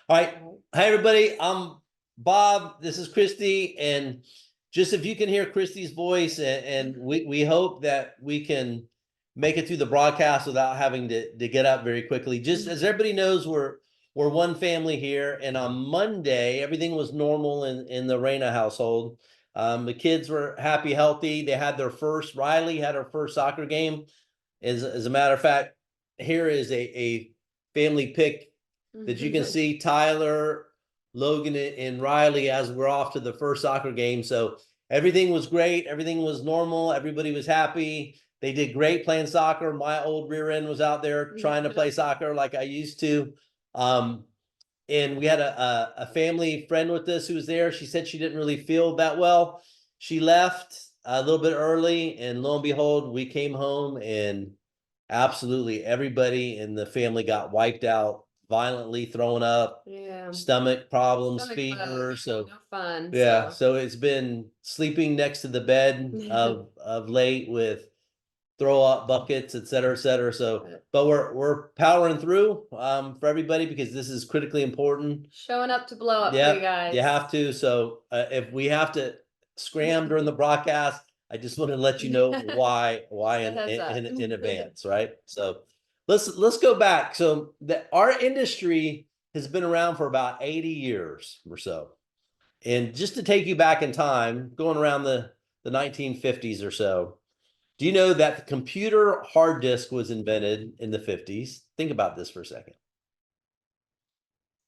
All right. Hi, everybody. I'm Bob. This is Christy. And just if you can hear Christy's voice, and we hope that we can make it through the broadcast without having to get up very quickly. Just as everybody knows, we're one family here. And on Monday, everything was normal in the Reyna household. The kids were happy, healthy. They had their first, Riley had her first soccer game. As a matter of fact, here is a family pic that you can see Tyler, Logan, and Riley as we're off to the first soccer game. So everything was great. Everything was normal. Everybody was happy. They did great playing soccer. My old rear end was out there trying to play soccer like I used to. And we had a family friend with us who was there. She said she didn't really feel that well. She left a little bit early, and lo and behold, we came home and absolutely everybody in the family got wiped out, violently, throwing up, stomach problems, fever. So no fun. Yeah, so it's been sleeping next to the bed of late with throw up buckets, et cetera, et cetera. So, but we're powering through for everybody, because this is critically important. Showing up to blow up for you guys. You have to. So if we have to scram during the broadcast, I just want to let you know why in advance, right? So let's go back. So our industry has been around for about 80 years or so. And just to take you back in time, going around the 1950s or so, do you know that the computer hard disk was invented in the 50s? Think about this for a second.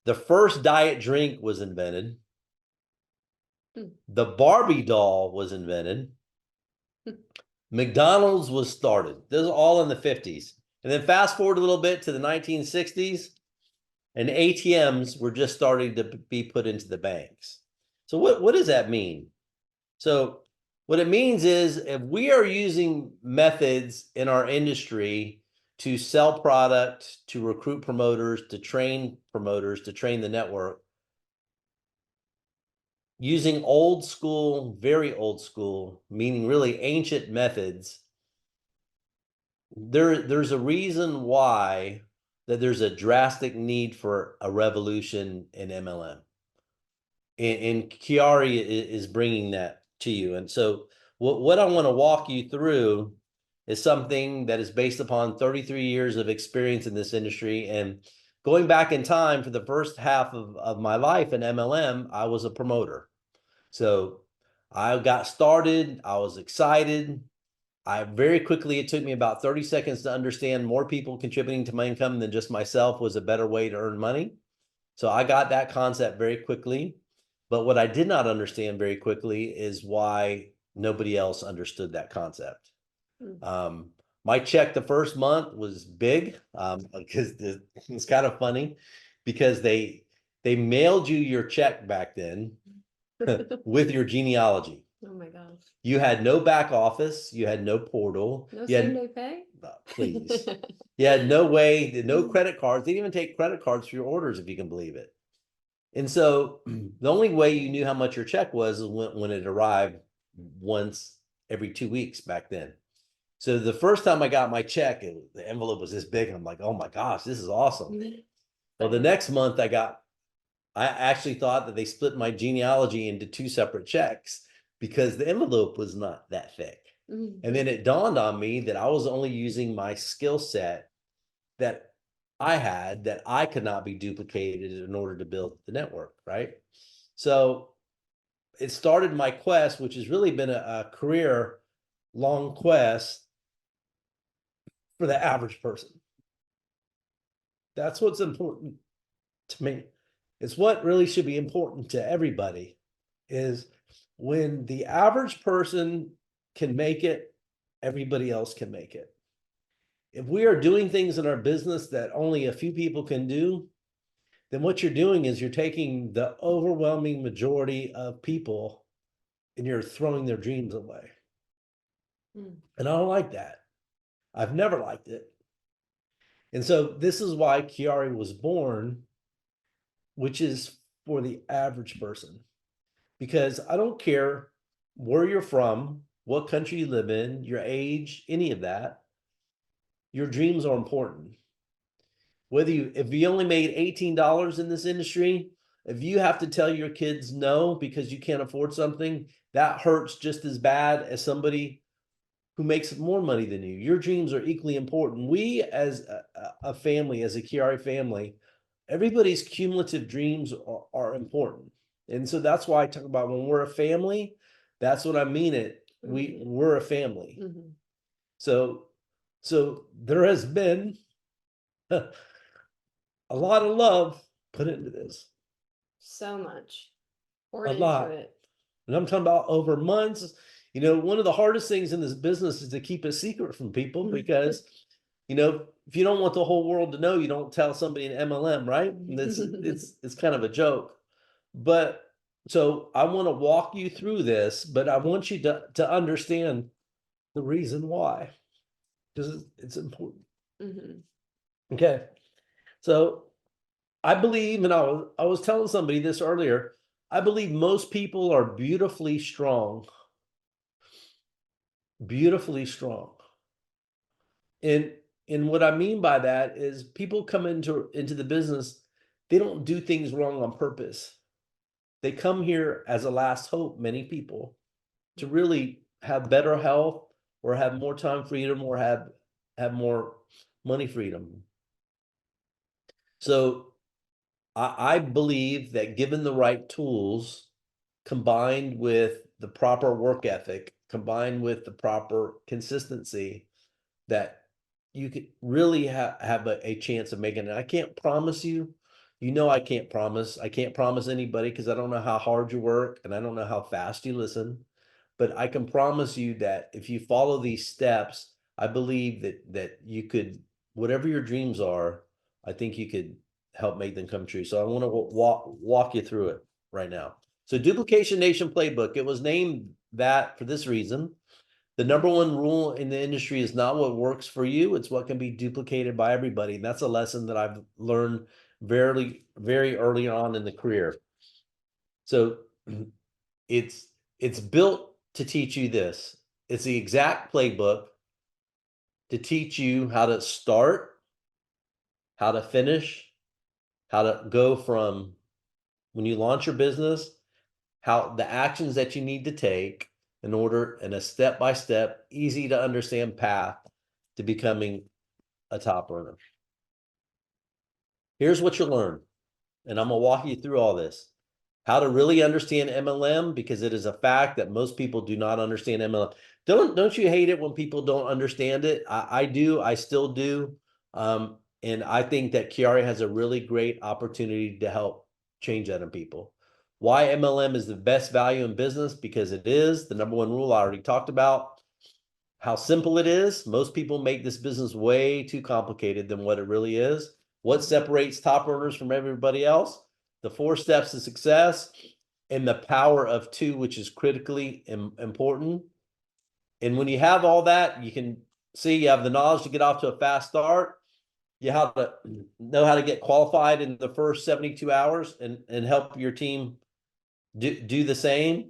The first diet drink was invented. The Barbie doll was invented. McDonald's was started. Those are all in the 50s. And then fast forward a little bit to the 1960s, and ATMs were just starting to be put into the banks. So what does that mean? So what it means is, if we are using methods in our industry to sell product, to recruit promoters, to train the network, using old school, very old school, meaning really ancient methods, there's a reason why that there's a drastic need for a revolution in MLM. And QuiAri is bringing that to you. And so what I want to walk you through is something that is based upon 33 years of experience in this industry. And going back in time, for the first half of my life in MLM, I was a promoter. So I got started. I was excited. Very quickly, it took me about 30 seconds to understand more people contributing to my income than just myself was a better way to earn money. So I got that concept very quickly. But what I did not understand very quickly is why nobody else understood that concept. My check the first month was big, because it's kind of funny, because they mailed you your check back then with your genealogy. Oh my gosh. You had no back office. You had no portal. No same-day pay? Please. You had no way, no credit cards. They didn't even take credit cards for your orders, if you can believe it. And so the only way you knew how much your check was when it arrived once every 2 weeks back then. So the first time I got my check, the envelope was this big. I'm like, oh my gosh, this is awesome. Well, the next month I actually thought that they split my genealogy into 2 separate checks, because the envelope was not that thick. And then it dawned on me that I was only using my skill set that I had, that I could not be duplicated in order to build the network, right? So it started my quest, which has really been a career-long quest for the average person. That's what's important to me. It's what really should be important to everybody, is when the average person can make it, everybody else can make it. If we are doing things in our business that only a few people can do, then what you're doing is you're taking the overwhelming majority of people and you're throwing their dreams away. And I don't like that. I've never liked it. And so this is why QuiAri was born, which is for the average person. Because I don't care where you're from, what country you live in, your age, any of that. Your dreams are important. if you only made $18 in this industry, if you have to tell your kids no because you can't afford something, that hurts just as bad as somebody who makes more money than you. Your dreams are equally important. We as a family, as a QuiAri family, everybody's cumulative dreams are important. And so that's why I talk about when we're a family, that's what I mean it. We're a family. Mhm. So there has been a lot of love put into this. So much. Poured A into lot. it. And I'm talking about over months. You know, one of the hardest things in this business is to keep a secret from people because, you know, if you don't want the whole world to know, you don't tell somebody in MLM, right? And it's kind of a joke. But so I want to walk you through this, but I want you to understand the reason why, because it's important. Mhm. Okay. So I believe, and I was telling somebody this earlier, I believe most people are beautifully strong. Beautifully strong. And what I mean by that is people come into the business, they don't do things wrong on purpose. They come here as a last hope, many people, to really have better health or have more time freedom or have more money freedom. So I believe that given the right tools, combined with the proper work ethic, combined with the proper consistency, that you could really have a chance of making it. I can't promise you, you know, I can't promise anybody because I don't know how hard you work and I don't know how fast you listen, but I can promise you that if you follow these steps, I believe that you could, whatever your dreams are, I think you could help make them come true. So I want to walk you through it right now. So Duplication Nation Playbook, it was named that for this reason. The number one rule in the industry is not what works for you, it's what can be duplicated by everybody. And that's a lesson that I've learned very, very early on in the career. So it's built to teach you this. It's the exact playbook to teach you how to start, how to finish, how to go from when you launch your business, how the actions that you need to take in order, in a step-by-step, easy to understand path to becoming a top earner. Here's what you'll learn, and I'm gonna walk you through all this. How to really understand MLM, because it is a fact that most people do not understand MLM. Don't you hate it when people don't understand it? I do, I still do. And I think that QuiAri has a really great opportunity to help change that in people. Why MLM is the best value in business? Because it is. The number one rule I already talked about. How simple it is. Most people make this business way too complicated than what it really is. What separates top earners from everybody else? The 4 steps to success and the power of 2, which is critically important. And when you have all that, you can see you have the knowledge to get off to a fast start. You have to know how to get qualified in the first 72 hours and help your team do the same.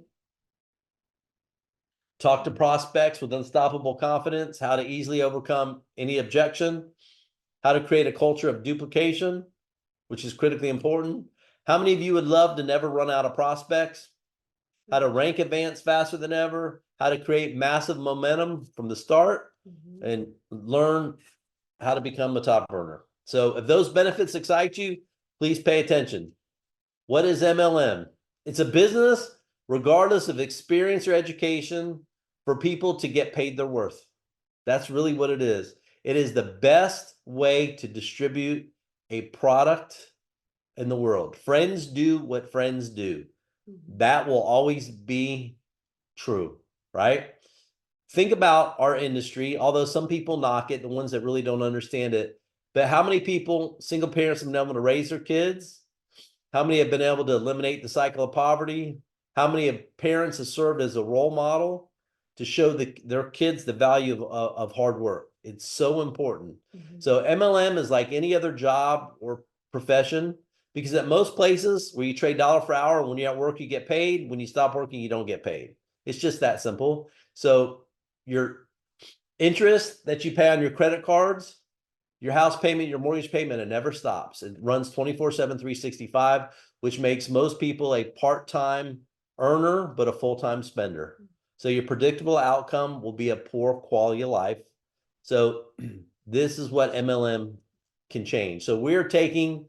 Talk to prospects with unstoppable confidence, how to easily overcome any objection, how to create a culture of duplication, which is critically important. How many of you would love to never run out of prospects? How to rank advance faster than ever, how to create massive momentum from the start, and learn how to become a top earner. So if those benefits excite you, please pay attention. What is MLM? It's a business, regardless of experience or education, for people to get paid their worth. That's really what it is. It is the best way to distribute a product in the world. Friends do what friends do. That will always be true, right? Think about our industry, although some people knock it, the ones that really don't understand it. But how many people, single parents, have been able to raise their kids? How many have been able to eliminate the cycle of poverty? How many of parents have served as a role model to show their kids the value of hard work? It's so important. So MLM is like any other job or profession, because at most places where you trade dollar for hour, when you're at work, you get paid. When you stop working, you don't get paid. It's just that simple. So your interest that you pay on your credit cards, your house payment, your mortgage payment, it never stops. It runs 24/7, 365, which makes most people a part-time earner, but a full-time spender. So your predictable outcome will be a poor quality of life. So this is what MLM can change. So we're taking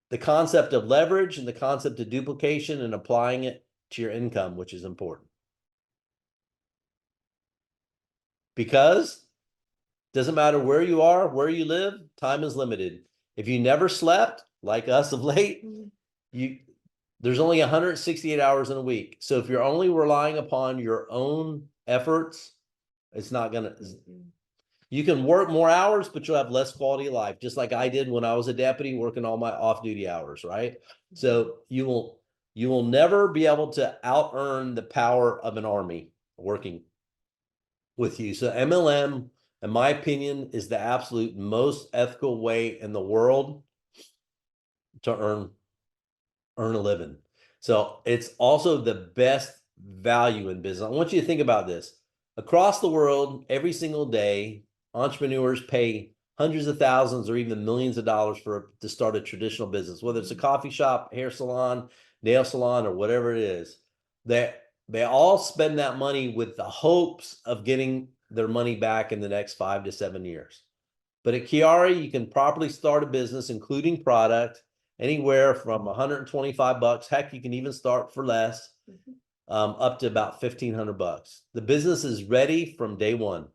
the concept of leverage and the concept of duplication and applying it to your income, which is important. Because doesn't matter where you are, where you live, time is limited. If you never slept, like us of late, there's only 168 hours in a week. So if you're only relying upon your own efforts, it's not gonna, you can work more hours, but you'll have less quality of life, just like I did when I was a deputy working all my off-duty hours, right? So you will never be able to out-earn the power of an army working with you. So MLM, in my opinion, is the absolute most ethical way in the world to earn a living. So it's also the best value in business. I want you to think about this. Across the world, every single day, entrepreneurs pay hundreds of thousands or even millions of dollars to start a traditional business, whether it's a coffee shop, hair salon, nail salon, or whatever it is. They all spend that money with the hopes of getting their money back in the next 5 to 7 years. But at QuiAri, you can properly start a business, including product, anywhere from 125 bucks. Heck, you can even start for less, up to about 1,500 bucks. The business is ready from day one.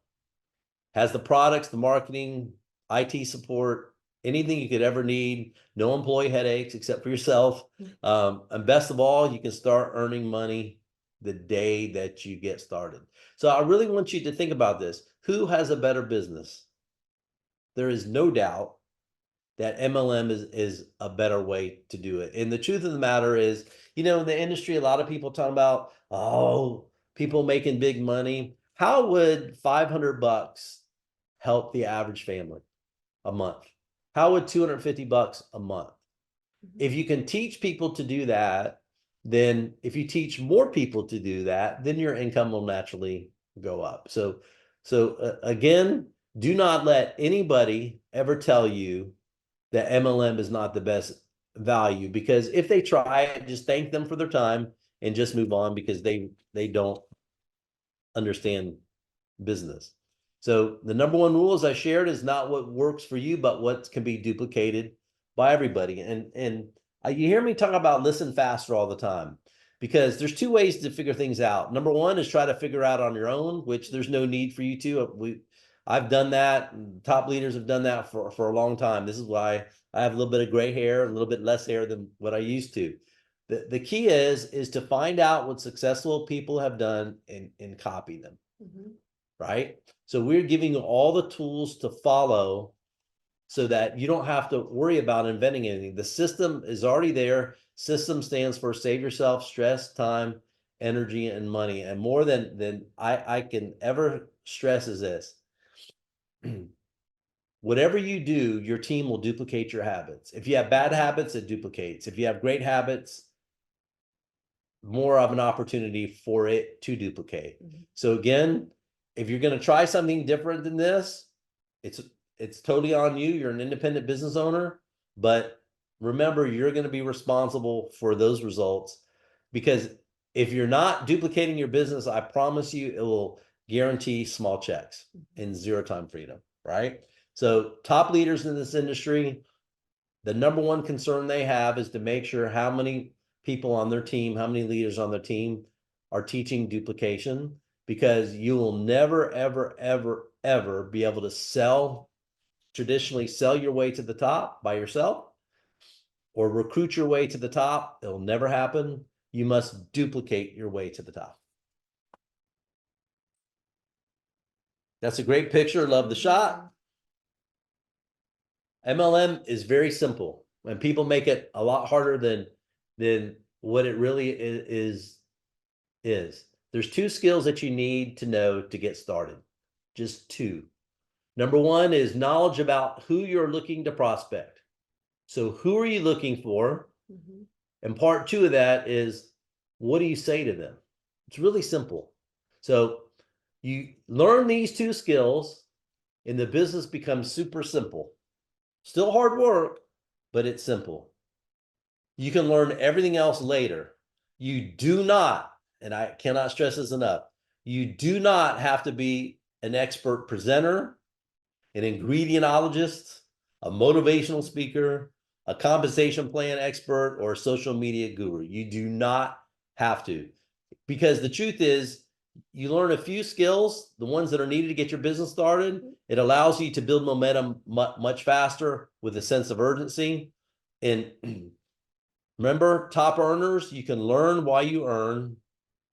Has the products, the marketing, IT support, anything you could ever need. No employee headaches except for yourself. And best of all, you can start earning money the day that you get started. So I really want you to think about this. Who has a better business? There is no doubt that MLM is a better way to do it. And the truth of the matter is, in the industry, a lot of people talk about, oh, people making big money. How would 500 bucks help the average family a month? How would 250 bucks a month? If you can teach people to do that, then if you teach more people to do that, then your income will naturally go up. So again, do not let anybody ever tell you that MLM is not the best value, because if they try it, just thank them for their time and just move on, because they don't understand business. So the number one rule, as I shared, is not what works for you, but what can be duplicated by everybody. And you hear me talk about listen faster all the time, because there's two ways to figure things out. Number one is try to figure out on your own, which there's no need for you to. I've done that. Top leaders have done that for a long time. This is why I have a little bit of gray hair, a little bit less hair than what I used to. The key is to find out what successful people have done and copy them. Right? So we're giving you all the tools to follow so that you don't have to worry about inventing anything. The system is already there. System stands for save yourself stress, time, energy, and money. And more than I can ever stress is this. Whatever you do, your team will duplicate your habits. If you have bad habits, it duplicates. If you have great habits, more of an opportunity for it to duplicate. So again, if you're going to try something different than this, it's totally on you. You're an independent business owner, but remember, you're going to be responsible for those results, because if you're not duplicating your business, I promise you, it will guarantee small checks and zero time freedom, right? So top leaders in this industry, the number one concern they have is to make sure how many people on their team, how many leaders on their team are teaching duplication, because you will never, ever, ever, ever be able to traditionally sell your way to the top by yourself or recruit your way to the top. It'll never happen. You must duplicate your way to the top. That's a great picture. Love the shot. MLM is very simple, and people make it a lot harder than what it really is. There's two skills that you need to know to get started. Just two. Number one is knowledge about who you're looking to prospect. So who are you looking for? And part two of that is, what do you say to them? It's really simple. So you learn these two skills, and the business becomes super simple. Still hard work, but it's simple. You can learn everything else later. You do not, and I cannot stress this enough, you do not have to be an expert presenter, an ingredientologist, a motivational speaker, a compensation plan expert, or a social media guru. You do not have to, because the truth is, you learn a few skills, the ones that are needed to get your business started. It allows you to build momentum much faster with a sense of urgency. And remember, top earners, you can learn while you earn,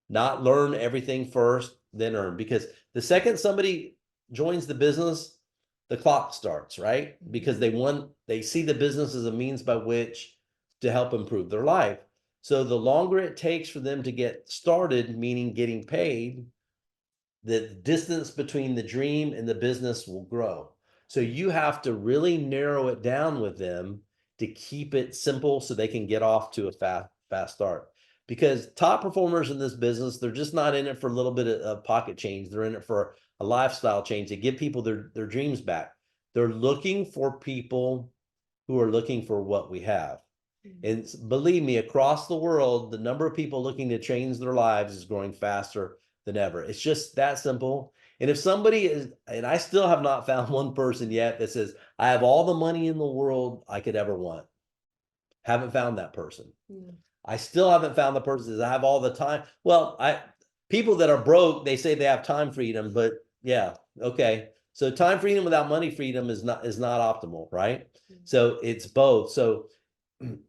not learn everything first, then earn. Because the second somebody joins the business, the clock starts, right? Because they see the business as a means by which to help improve their life. So the longer it takes for them to get started, meaning getting paid, the distance between the dream and the business will grow. So you have to really narrow it down with them to keep it simple so they can get off to a fast start. Because top performers in this business, they're just not in it for a little bit of pocket change. They're in it for a lifestyle change to give people their dreams back. They're looking for people who are looking for what we have. And believe me, across the world, the number of people looking to change their lives is growing faster than ever. It's just that simple. And if somebody is, and I still have not found one person yet that says, I have all the money in the world I could ever want. Haven't found that person. Yeah. I still haven't found the person that says, I have all the time. Well, people that are broke, they say they have time freedom, but yeah, okay. So time freedom without money freedom is not optimal, right? So it's both. So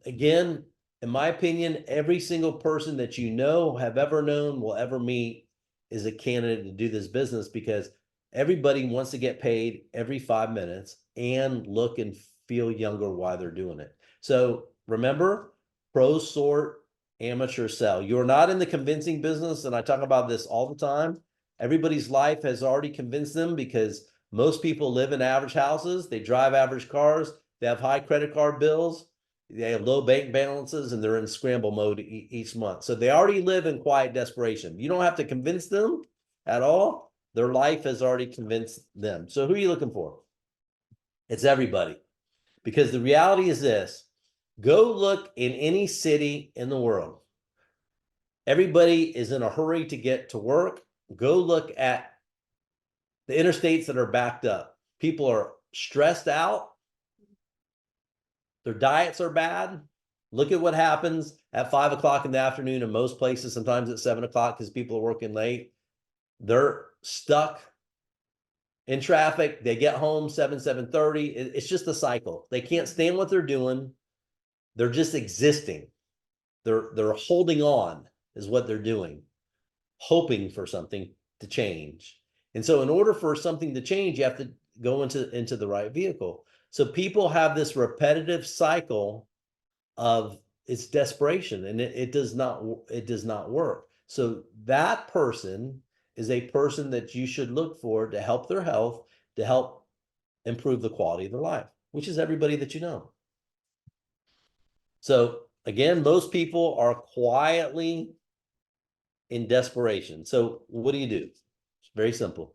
again, in my opinion, every single person that you know, have ever known, will ever meet is a candidate to do this business, because everybody wants to get paid every 5 minutes and look and feel younger while they're doing it. So remember, pros sort, amateurs sell. You're not in the convincing business, and I talk about this all the time. Everybody's life has already convinced them, because most people live in average houses, they drive average cars, they have high credit card bills, they have low bank balances, and they're in scramble mode each month. So they already live in quiet desperation. You don't have to convince them at all. Their life has already convinced them. So who are you looking for? It's everybody. Because the reality is this: go look in any city in the world. Everybody is in a hurry to get to work. Go look at the interstates that are backed up. People are stressed out. Their diets are bad. Look at what happens at 5 o'clock in the afternoon in most places, sometimes at 7 o'clock because people are working late. They're stuck in traffic. They get home 7:30. It's just a cycle. They can't stand what they're doing. They're just existing. They're holding on is what they're doing, hoping for something to change. And so in order for something to change, you have to go into the right vehicle. So people have this repetitive cycle of it's desperation, and it does not work. So that person is a person that you should look for to help their health, to help improve the quality of their life, which is everybody that you know. So again, most people are quietly in desperation. So what do? It's very simple.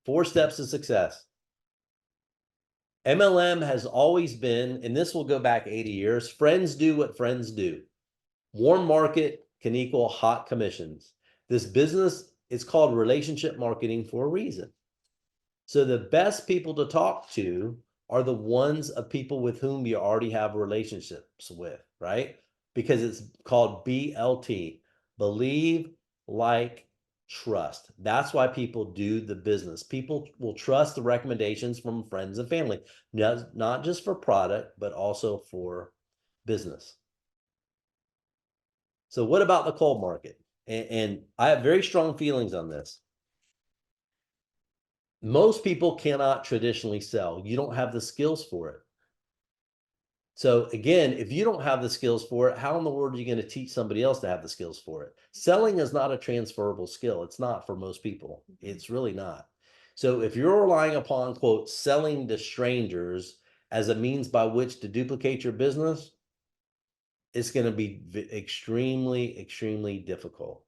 4 steps to success. MLM has always been, and this will go back 80 years, friends do what friends do. Warm market can equal hot commissions. This business is called relationship marketing for a reason. So the best people to talk to are the ones of people with whom you already have relationships with, right? Because it's called BLT, believe, like, trust. That's why people do the business. People will trust the recommendations from friends and family, not just for product, but also for business. So what about the cold market? And I have very strong feelings on this. Most people cannot traditionally sell. You don't have the skills for it. So again, if you don't have the skills for it, how in the world are you going to teach somebody else to have the skills for it? Selling is not a transferable skill. It's not for most people. It's really not. So if you're relying upon, quote, selling to strangers as a means by which to duplicate your business, it's going to be extremely, extremely difficult.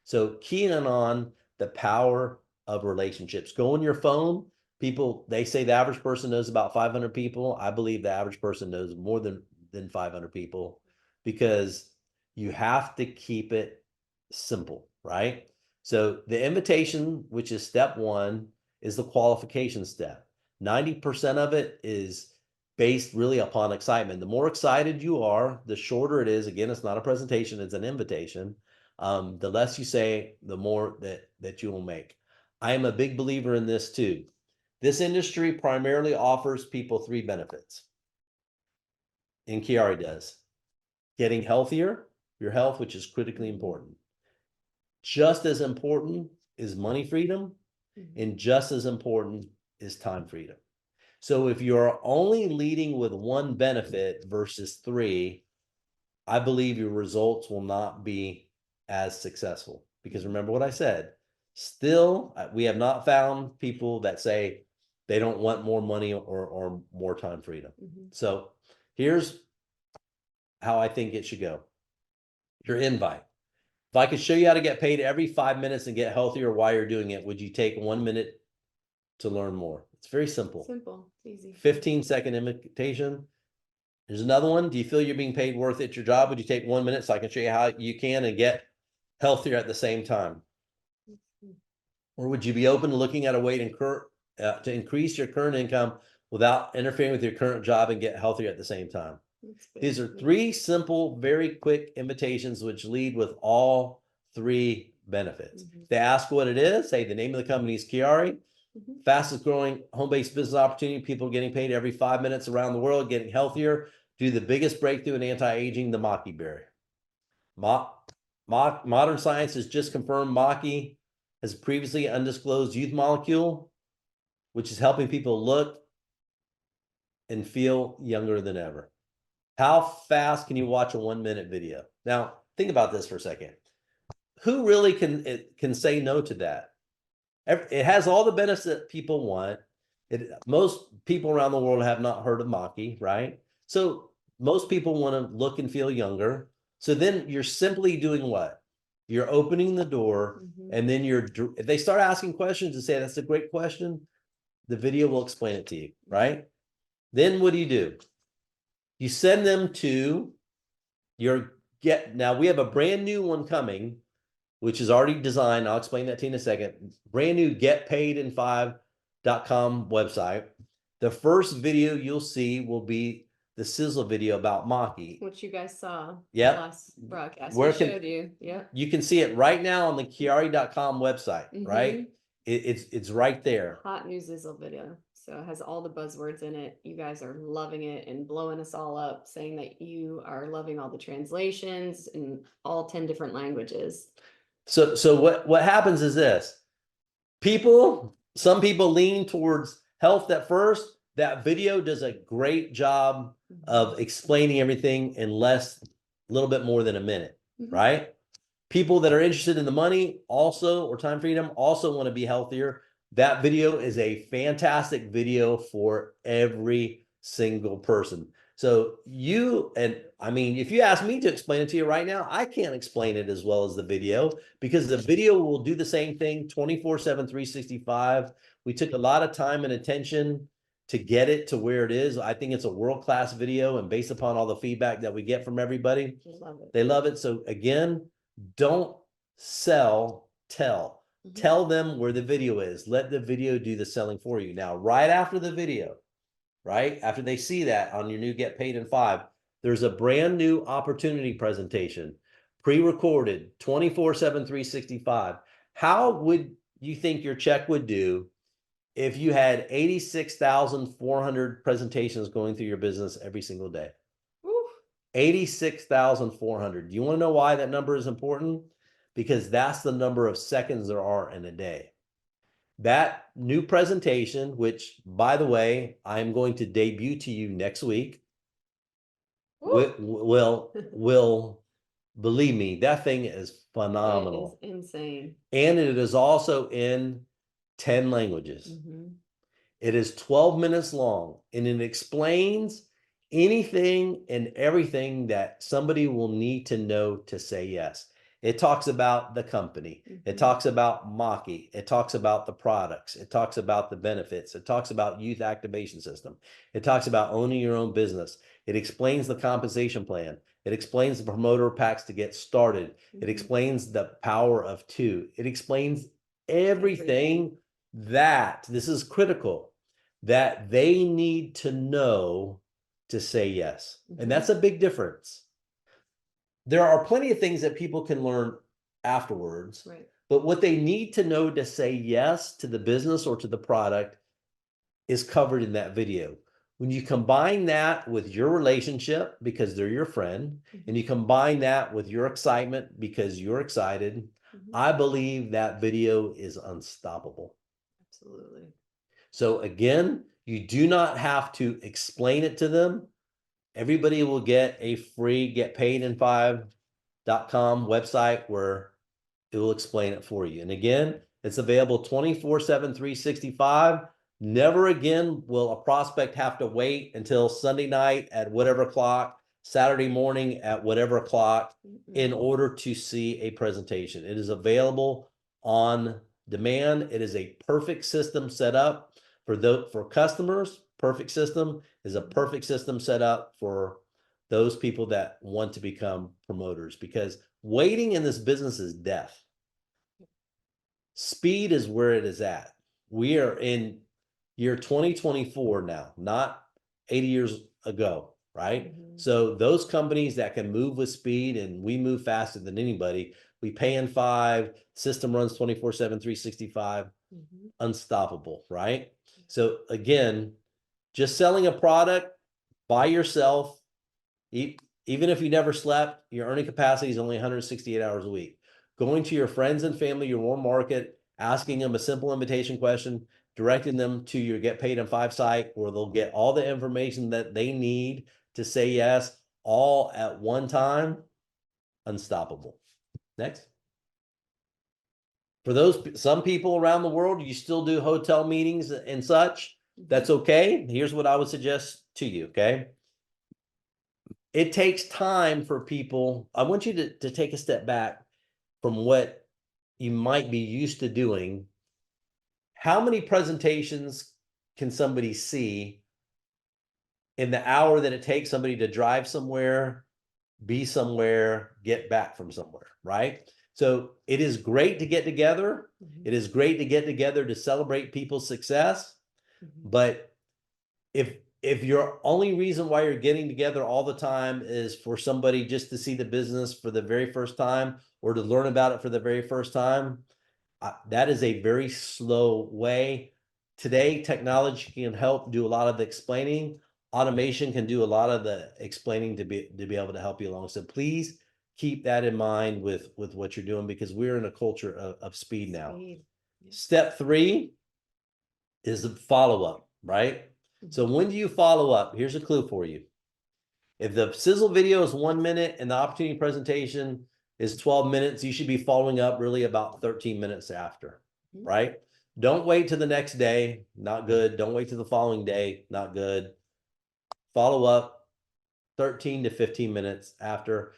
So key in on the power of relationships. Go on your phone people, they say the average person knows about 500 people. I believe the average person knows more than 500 people, because you have to keep it simple, right? So the invitation, which is step one, is the qualification step. 90% of it is based really upon excitement. The more excited you are, the shorter it is. Again, it's not a presentation, it's an invitation. The less you say, the more that you will make. I am a big believer in this too. This industry primarily offers people 3 benefits. And QuiAri does. Getting healthier, your health, which is critically important. Just as important is money freedom, and just as important is time freedom. So if you're only leading with 1 benefit versus 3, I believe your results will not be as successful. Because remember what I said, still, we have not found people that say they don't want more money or more time freedom. So here's how I think it should go. Your invite. If I could show you how to get paid every 5 minutes and get healthier while you're doing it, would you take 1 minute to learn more? It's very simple. Simple, easy. 15-second invitation. There's another one. Do you feel you're being paid worth at your job? Would you take 1 minute so I can show you how you can and get healthier at the same time? Or would you be open to looking at a way to increase your current income without interfering with your current job and get healthier at the same time? These are 3 simple, very quick invitations which lead with all 3 benefits. They ask what it is, say the name of the company is QuiAri, fastest growing home-based business opportunity, people getting paid every 5 minutes around the world, getting healthier, do the biggest breakthrough in anti-aging, the Maki berry. Modern science has just confirmed Maki has a previously undisclosed youth molecule, which is helping people look and feel younger than ever. How fast can you watch a 1-minute video? Now, think about this for a second. Who really can say no to that? It has all the benefits that people want. Most people around the world have not heard of Maki, right? So most people want to look and feel younger. So then you're simply doing what? You're opening the door, and then if they start asking questions and say, that's a great question, the video will explain it to you, right? Then what do? You send them to now we have a brand new one coming, which is already designed. I'll explain that to you in a second. Brand new getpaidin5.com website. The first video you'll see will be the sizzle video about Maki, which you guys saw last broadcast. Where we showed you. Yeah. You can see it right now on the QuiAri.com website, right? It's right there. Hot new sizzle video. So it has all the buzzwords in it. You guys are loving it and blowing us all up, saying that you are loving all the translations in all 10 different languages. So what happens is this. Some people lean towards health at first. That video does a great job of explaining everything in a little bit more than a minute, right? People that are interested in the money or time freedom also want to be healthier. That video is a fantastic video for every single person. So if you ask me to explain it to you right now, I can't explain it as well as the video, because the video will do the same thing 24/7, 365. We took a lot of time and attention to get it to where it is. I think it's a world-class video, and based upon all the feedback that we get from everybody, they love it. So again, don't sell, tell. Tell them where the video is. Let the video do the selling for you. Now, right after the video, right after they see that on your new Get Paid in 5, there's a brand new opportunity presentation, pre-recorded, 24/7, 365. How would you think your check would do if you had 86,400 presentations going through your business every single day? 86,400. Do you want to know why that number is important? Because that's the number of seconds there are in a day. That new presentation, which, by the way, I'm going to debut to you next week, will believe me, that thing is phenomenal. It is insane. And it is also in 10 languages. It is 12 minutes long, and it explains anything and everything that somebody will need to know to say yes. It talks about the company. It talks about Maki. It talks about the products. It talks about the benefits. It talks about youth activation system. It talks about owning your own business. It explains the compensation plan. It explains the promoter packs to get started. It explains the power of two. It explains everything that, this is critical, that they need to know to say yes. And that's a big difference. There are plenty of things that people can learn afterwards, Right. but what they need to know to say yes to the business or to the product is covered in that video. When you combine that with your relationship because they're your friend, and you combine that with your excitement because you're excited, I believe that video is unstoppable. Absolutely. So again, you do not have to explain it to them. Everybody will get a free getpaidin5.com website where it will explain it for you. And again, it's available 24/7, 365. Never again will a prospect have to wait until Sunday night at whatever o'clock, Saturday morning at whatever o'clock in order to see a presentation. It is available on demand. It is a perfect system set up for customers. Perfect system is a perfect system set up for those people that want to become promoters, because waiting in this business is death. Speed is where it is at. We are in year 2024 now, not 80 years ago, right? So those companies that can move with speed, and we move faster than anybody, we pay in 5, system runs 24/7, 365, unstoppable, right? So again, just selling a product by yourself, even if you never slept, your earning capacity is only 168 hours a week. Going to your friends and family, your warm market, asking them a simple invitation question, directing them to your Get Paid in 5 site, where they'll get all the information that they need to say yes, all at one time, unstoppable. Next. For some people around the world, you still do hotel meetings and such. That's okay. Here's what I would suggest to you, okay? It takes time for people. I want you to take a step back from what you might be used to doing. How many presentations can somebody see in the hour that it takes somebody to drive somewhere, be somewhere, get back from somewhere, right? So it is great to get together. It is great to get together to celebrate people's success. But if your only reason why you're getting together all the time is for somebody just to see the business for the very first time, or to learn about it for the very first time, that is a very slow way. Today, technology can help do a lot of the explaining. Automation can do a lot of the explaining to be able to help you along. So please keep that in mind with what you're doing, because we're in a culture of speed now. Step 3 is the follow-up, right? So when do you follow up? Here's a clue for you. If the sizzle video is 1 minute and the opportunity presentation is 12 minutes, you should be following up really about 13 minutes after, right? Don't wait till the next day, not good. Don't wait till the following day, not good. Follow up 13 to 15 minutes after.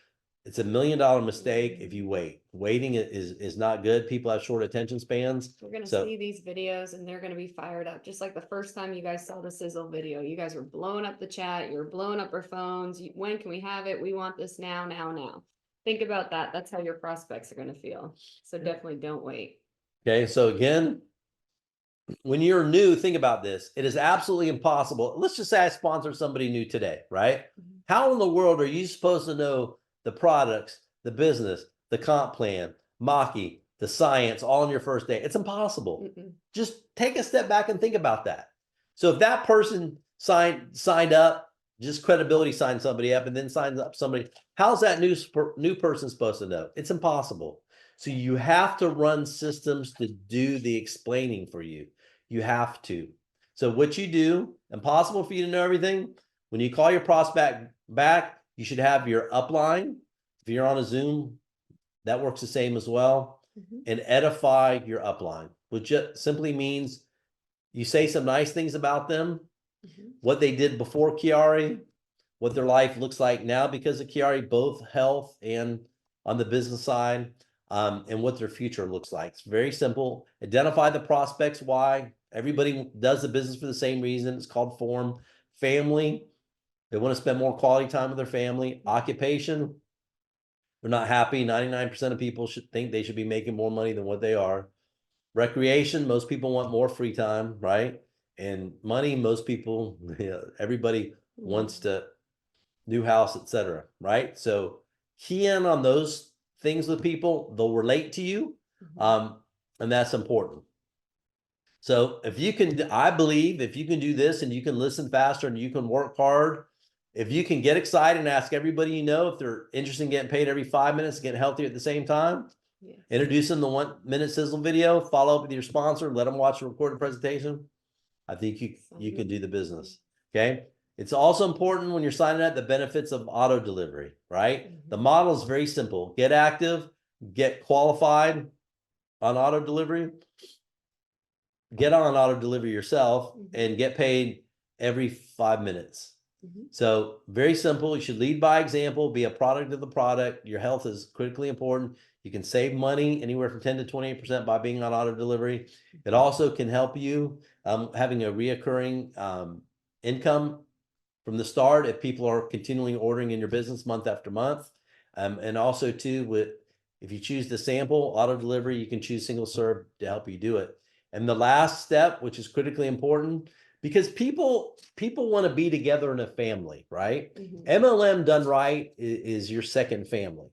It's $1 million mistake if you wait. Waiting is not good. People have short attention spans. We're going to see these videos and they're going to be fired up. Just like the first time you guys saw the sizzle video, you guys were blowing up the chat. You're blowing up our phones. When can we have it? We want this now, now, now. Think about that. That's how your prospects are going to feel. So definitely don't wait. Okay. So again, when you're new, think about this. It is absolutely impossible. Let's just say I sponsor somebody new today, right? How in the world are you supposed to know the products, the business, the comp plan, Maki, the science, all on your first day? It's impossible. Just take a step back and think about that. So if that person signed up, just credibility signed somebody up and then signs up somebody, how's that new person supposed to know? It's impossible. So you have to run systems to do the explaining for you. You have to. So what you do, impossible for you to know everything. When you call your prospect back, you should have your upline. If you're on a Zoom, that works the same as well. And edify your upline, which just simply means you say some nice things about them, what they did before QuiAri, what their life looks like now because of QuiAri, both health and on the business side, and what their future looks like. It's very simple. Identify the prospects why. Everybody does the business for the same reason. It's called form. Family, they want to spend more quality time with their family. Occupation, they're not happy. 99% of people should think they should be making more money than what they are. Recreation, most people want more free time, right? And money, most people, everybody wants to new house, etc. Right? So key in on those things with people, they'll relate to you. And that's important. So if you can, I believe if you can do this and you can listen faster and you can work hard, if you can get excited and ask everybody you know if they're interested in getting paid every 5 minutes, getting healthier at the same time, introduce them to the 1 minute sizzle video, follow up with your sponsor, let them watch a recorded presentation. I think you can do the business. Okay. It's also important when you're signing up the benefits of auto delivery, right? The model is very simple. Get active, get qualified on auto delivery, get on auto delivery yourself, and get paid every 5 minutes. So very simple. You should lead by example, be a product of the product. Your health is critically important. You can save money anywhere from 10 to 28% by being on auto delivery. It also can help you having a reoccurring income from the start if people are continually ordering in your business month after month. And also too, if you choose to sample auto delivery, you can choose single serve to help you do it. And the last step, which is critically important, because people want to be together in a family, right? MLM done right is your second family.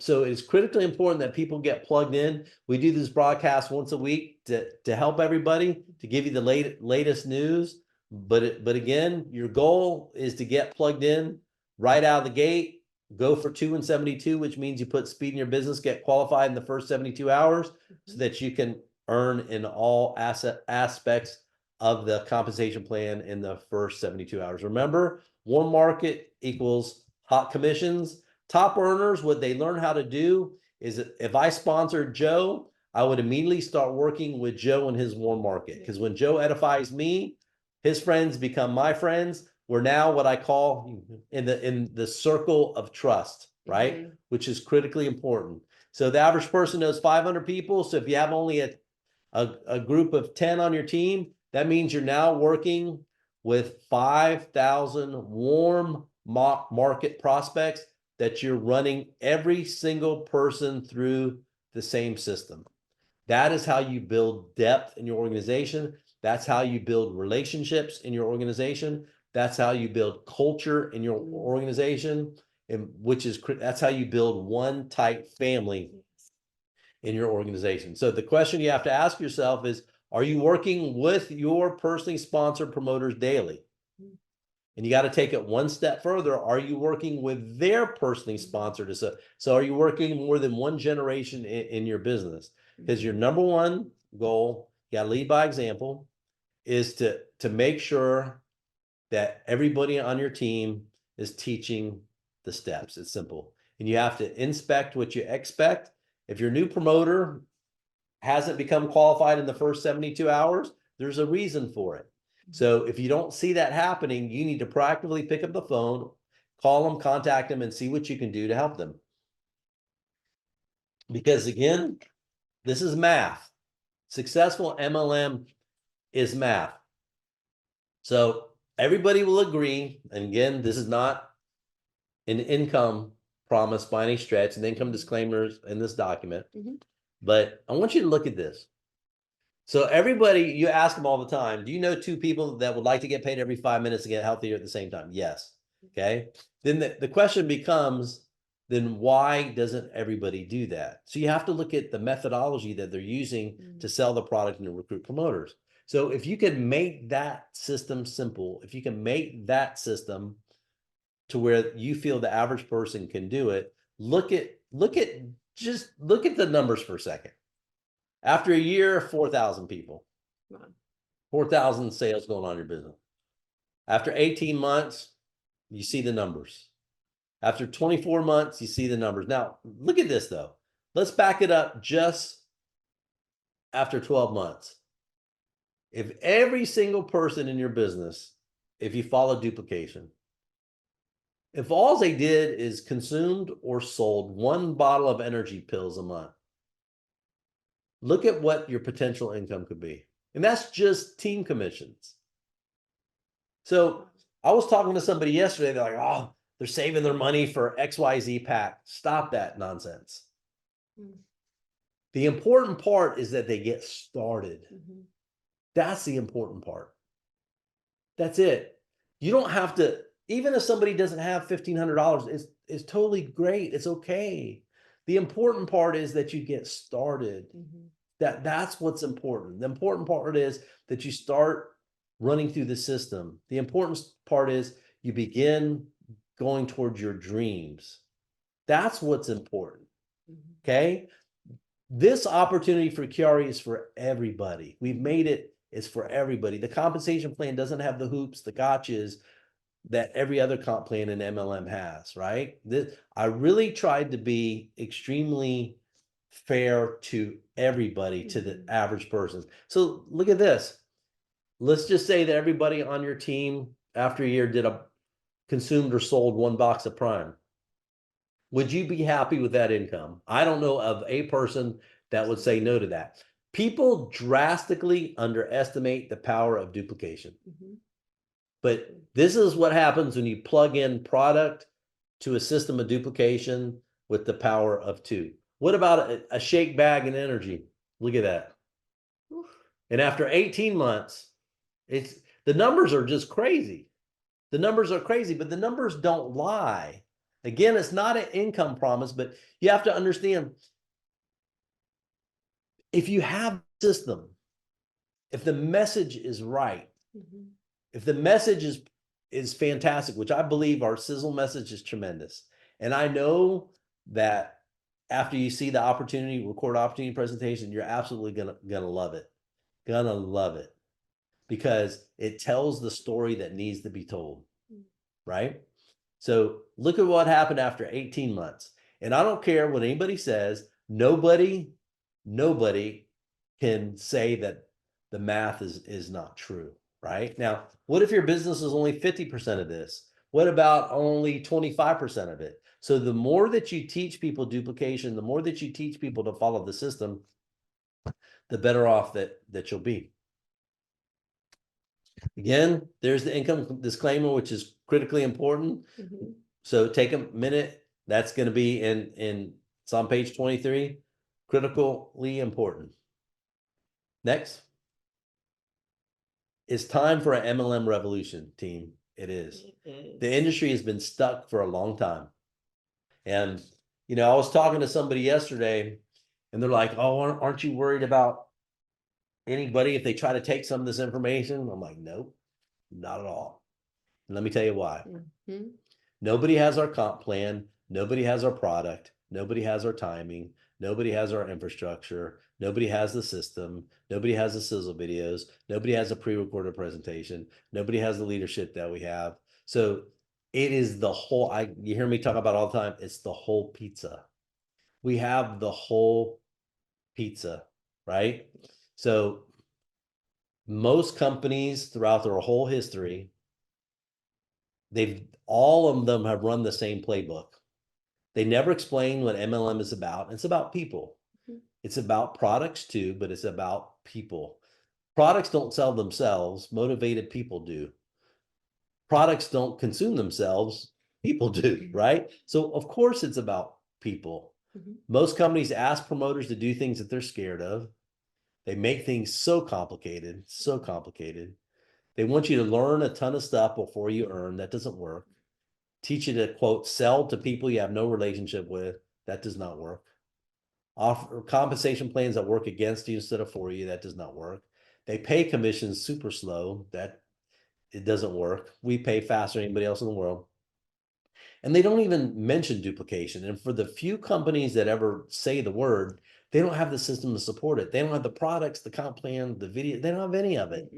So it's critically important that people get plugged in. We do this broadcast once a week to help everybody, to give you the latest news. But again, your goal is to get plugged in right out of the gate, go for 2 and 72, which means you put speed in your business, get qualified in the first 72 hours so that you can earn in all aspects of the compensation plan in the first 72 hours. Remember, warm market equals hot commissions. Top earners, what they learn how to do is if I sponsored Joe, I would immediately start working with Joe in his warm market. Because when Joe edifies me, his friends become my friends. We're now what I call in the circle of trust, right? Which is critically important. So the average person knows 500 people. So if you have only a group of 10 on your team, that means you're now working with 5,000 warm market prospects that you're running every single person through the same system. That is how you build depth in your organization. That's how you build relationships in your organization. That's how you build culture in your organization, and that's how you build one tight family in your organization. So the question you have to ask yourself is, are you working with your personally sponsored promoters daily? And you got to take it one step further. Are you working with their personally sponsored? So are you working more than one generation in your business? Because your number one goal, you got to lead by example, is to make sure that everybody on your team is teaching the steps. It's simple. And you have to inspect what you expect. If your new promoter hasn't become qualified in the first 72 hours, there's a reason for it. So if you don't see that happening, you need to proactively pick up the phone, call them, contact them, and see what you can do to help them. Because again, this is math. Successful MLM is math. So everybody will agree. And again, this is not an income promise by any stretch, and income disclaimers in this document. But I want you to look at this. So everybody, you ask them all the time, do you know 2 people that would like to get paid every 5 minutes to get healthier at the same time? Yes. Okay. Then the question becomes, then why doesn't everybody do that? So you have to look at the methodology that they're using to sell the product and to recruit promoters. So if you can make that system simple, if you can make that system to where you feel the average person can do it, look at the numbers for a second. After a year, 4,000 people, 4,000 sales going on in your business. After 18 months, you see the numbers. After 24 months, you see the numbers. Now, look at this though. Let's back it up just after 12 months. If every single person in your business, if you follow duplication, If all they did is consumed or sold one bottle of energy pills a month, look at what your potential income could be. And that's just team commissions. So I was talking to somebody yesterday. They're like, oh, they're saving their money for XYZ pack. Stop that nonsense. The important part is that they get started. That's the important part. That's it. You don't have to, even if somebody doesn't have $1,500, it's totally great. It's okay. The important part is that you get started. That's what's important. The important part is that you start running through the system. The important part is you begin going towards your dreams. That's what's important. Okay. This opportunity for QuiAri is for everybody. We've made it, it's for everybody. The compensation plan doesn't have the hoops, the gotchas that every other comp plan in MLM has, right? I really tried to be extremely fair to everybody, to the average person. So look at this. Let's just say that everybody on your team after a year consumed or sold one box of Prime. Would you be happy with that income? I don't know of a person that would say no to that. People drastically underestimate the power of duplication. But this is what happens when you plug in product to a system of duplication with the power of 2. What about a shake bag and energy? Look at that. And after 18 months, the numbers are just crazy. The numbers are crazy, but the numbers don't lie. Again, it's not an income promise, but you have to understand, if you have a system, if the message is right, if the message is fantastic, which I believe our sizzle message is tremendous. And I know that after you see the opportunity, record opportunity presentation, you're absolutely gonna love it. Gonna love it. Because it tells the story that needs to be told, right? So look at what happened after 18 months. And I don't care what anybody says, nobody can say that the math is not true, right? Now, what if your business is only 50% of this? What about only 25% of it? So the more that you teach people duplication, the more that you teach people to follow the system, the better off that you'll be. Again, there's the income disclaimer, which is critically important. So take a minute. That's going to be it's on page 23, critically important. Next. It's time for an MLM revolution, team. It is. The industry has been stuck for a long time. And, I was talking to somebody yesterday and they're like, oh, aren't you worried about anybody if they try to take some of this information? I'm like, nope, not at all. And let me tell you why. Nobody has our comp plan. Nobody has our product. Nobody has our timing. Nobody has our infrastructure. Nobody has the system. Nobody has the sizzle videos. Nobody has a pre-recorded presentation. Nobody has the leadership that we have. So it is the whole, you hear me talk about all the time, it's the whole pizza. We have the whole pizza, right? So most companies throughout their whole history, all of them have run the same playbook. They never explain what MLM is about. It's about people. It's about products too, but it's about people. Products don't sell themselves. Motivated people do. Products don't consume themselves. People do, right? So of course it's about people. Most companies ask promoters to do things that they're scared of. They make things so complicated, so complicated. They want you to learn a ton of stuff before you earn. That doesn't work. Teach you to, quote, sell to people you have no relationship with. That does not work. Offer compensation plans that work against you instead of for you. That does not work. They pay commissions super slow. It doesn't work. We pay faster than anybody else in the world. And they don't even mention duplication. And for the few companies that ever say the word, they don't have the system to support it. They don't have the products, the comp plan, the video. They don't have any of it.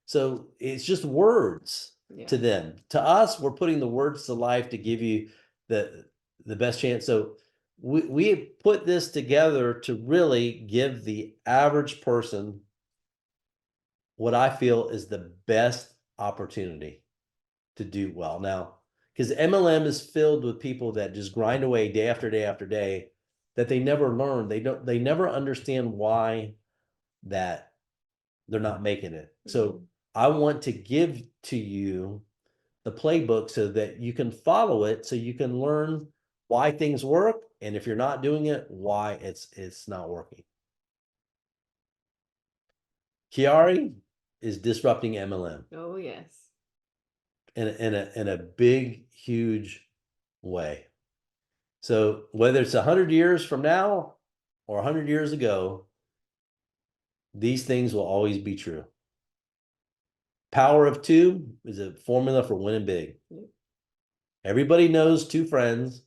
So it's just words to them. To us, we're putting the words to life to give you the best chance. So we put this together to really give the average person what I feel is the best opportunity to do well. Now, Because MLM is filled with people that just grind away day after day after day, that they never learn. They never understand why that they're not making it. So I want to give to you the playbook so that you can follow it, so you can learn why things work, and if you're not doing it, why it's not working. QuiAri is disrupting MLM Oh, yes. in a big, huge way. So whether it's 100 years from now or 100 years ago, these things will always be true. Power of two is a formula for winning big. Everybody knows two friends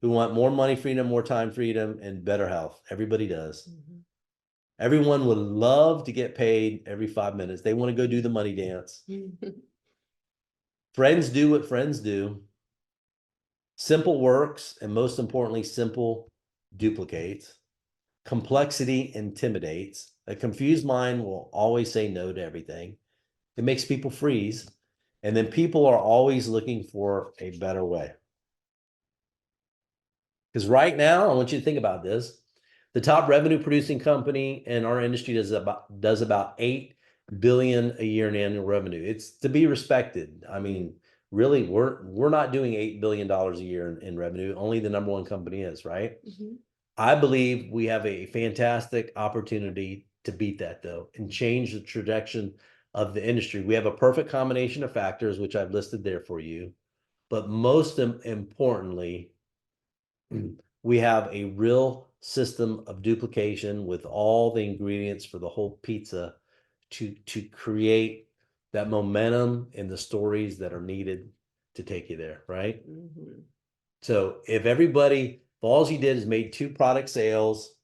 who want more money freedom, more time freedom, and better health. Everybody does. Everyone would love to get paid every 5 minutes. They want to go do the money dance. Friends do what friends do. Simple works, and most importantly, simple duplicates. Complexity intimidates. A confused mind will always say no to everything. It makes people freeze. And then people are always looking for a better way. Because right now, I want you to think about this. The top revenue producing company in our industry does about 8 billion a year in annual revenue. It's to be respected. I mean, really, we're not doing $8 billion a year in revenue. Only the #1 company is, right? I believe we have a fantastic opportunity to beat that, though, and change the trajectory of the industry. We have a perfect combination of factors, which I've listed there for you. But most importantly, we have a real system of duplication with all the ingredients for the whole pizza to create that momentum and the stories that are needed to take you there, right? So if all you did is made 2 product sales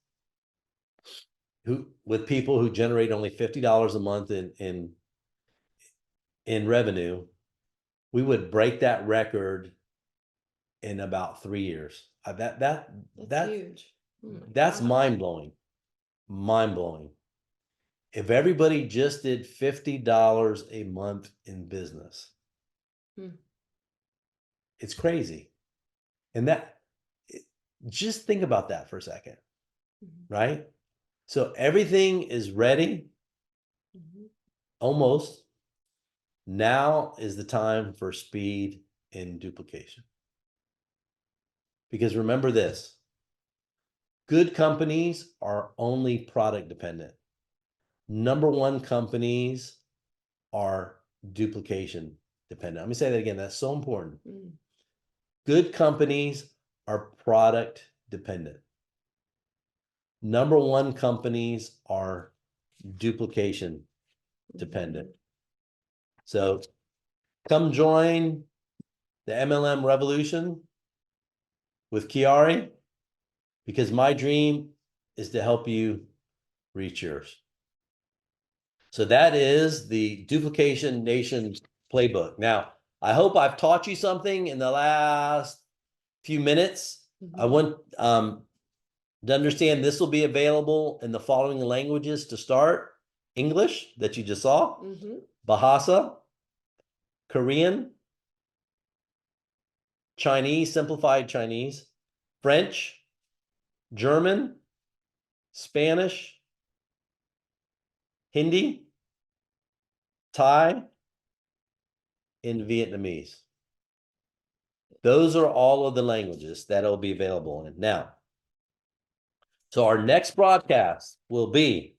with people who generate only $50 a month in revenue, we would break that record in about 3 years. That's huge. That's mind-blowing. Mind-blowing. If everybody just did $50 a month in business, it's crazy. And just think about that for a second, right? So everything is ready, almost. Now is the time for speed and duplication. Because remember this, good companies are only product dependent. #1 companies are duplication dependent. Let me say that again. That's so important. Good companies are product dependent. #1 companies are duplication dependent. So come join the MLM revolution with QuiAri, because my dream is to help you reach yours. So that is the Duplication Nation playbook. Now, I hope I've taught you something in the last few minutes. I want to understand this will be available in the following languages to start: English, that you just saw, Bahasa, Korean, Chinese, simplified Chinese, French, German, Spanish, Hindi, Thai, and Vietnamese. Those are all of the languages that'll be available in now. So our next broadcast will be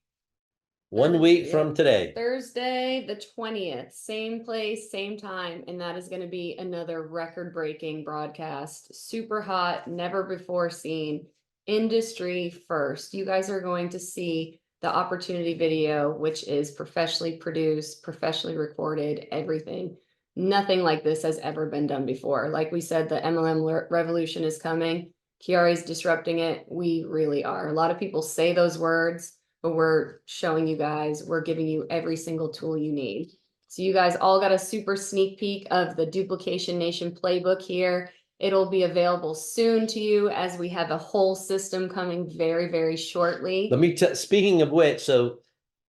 1 week from today. Thursday, the 20th, same place, same time. And that is going to be another record-breaking broadcast. Super hot, never before seen, industry first. You guys are going to see the opportunity video, which is professionally produced, professionally recorded, everything. Nothing like this has ever been done before. Like we said, the MLM revolution is coming. QuiAri's disrupting it. We really are. A lot of people say those words, but we're showing you guys, we're giving you every single tool you need. So you guys all got a super sneak peek of the Duplication Nation playbook here. It'll be available soon to you, as we have a whole system coming very, very shortly. Speaking of which, so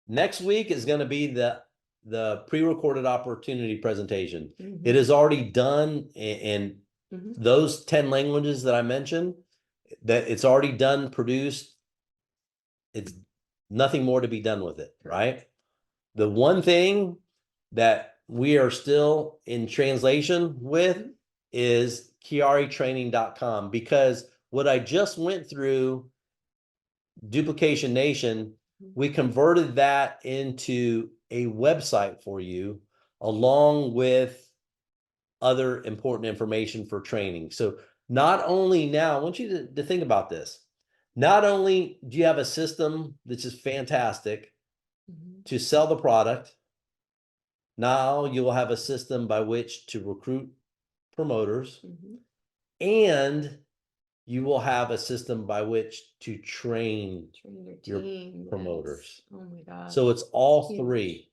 next week is going to be the the pre-recorded opportunity presentation. Mhm. It is already done in Mhm. those 10 languages that I mentioned, that it's already done, produced. It's nothing more to be done with it, right? The one thing that we are still in translation with is QuiAriTraining.com, because what I just went through, Duplication Nation, we converted that into a website for you, along with other important information for training. So not only now, I want you to think about this. Not only do you have a system that's just fantastic Mhm. to sell the product, now you'll have a system by which to recruit promoters, Mhm. and you will have a system by which to train Train your team, yes. promoters. Oh my God. So it's all Huge. three.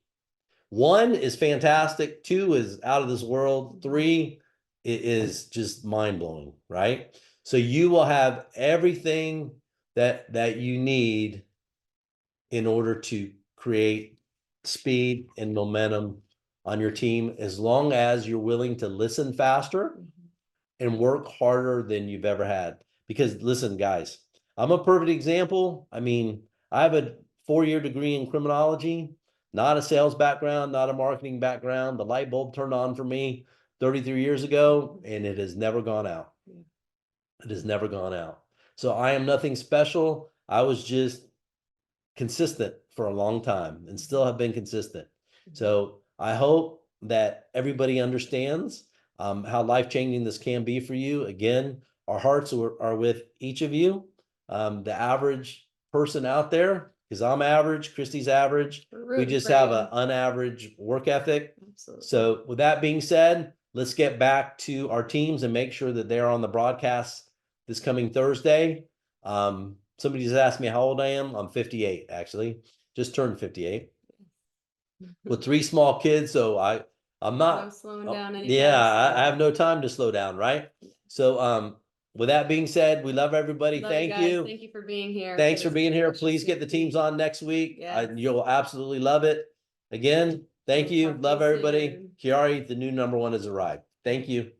One is fantastic. Two is out of this world. Three is just mind blowing, right? So you will have everything that you need in order to create speed and momentum on your team, as long as you're willing to listen faster Mhm. and work harder than you've ever had. Because listen, guys, I'm a perfect example. I mean, I have a 4-year degree in criminology, not a sales background, not a marketing background. The light bulb turned on for me 33 years ago, and it has never gone out. Yeah. It has never gone out. So I am nothing special. I was just consistent for a long time and still have been consistent. So I hope that everybody understands how life-changing this can be for you. Again, our hearts are with each of you. The average person out there, because I'm average, Christy's average. We're We rooting just for have you. an unaverage work ethic. Absolutely. So with that being said, let's get back to our teams and make sure that they're on the broadcast this coming Thursday. Somebody just asked me how old I am. I'm 58, actually. Just turned 58 with 3 small kids. So I'm not No slowing down anytime yeah, soon. I have no time to slow down, right? So with that being said, we love everybody. Love you Thank guys. you. Thank you for being here. Thanks for this being here. delicious Please get the sneak peek. teams on next week. Yes. You'll absolutely love it. Again, thank We'll you. talk to Love you everybody. soon. QuiAri, the new #1 has arrived. Thank you.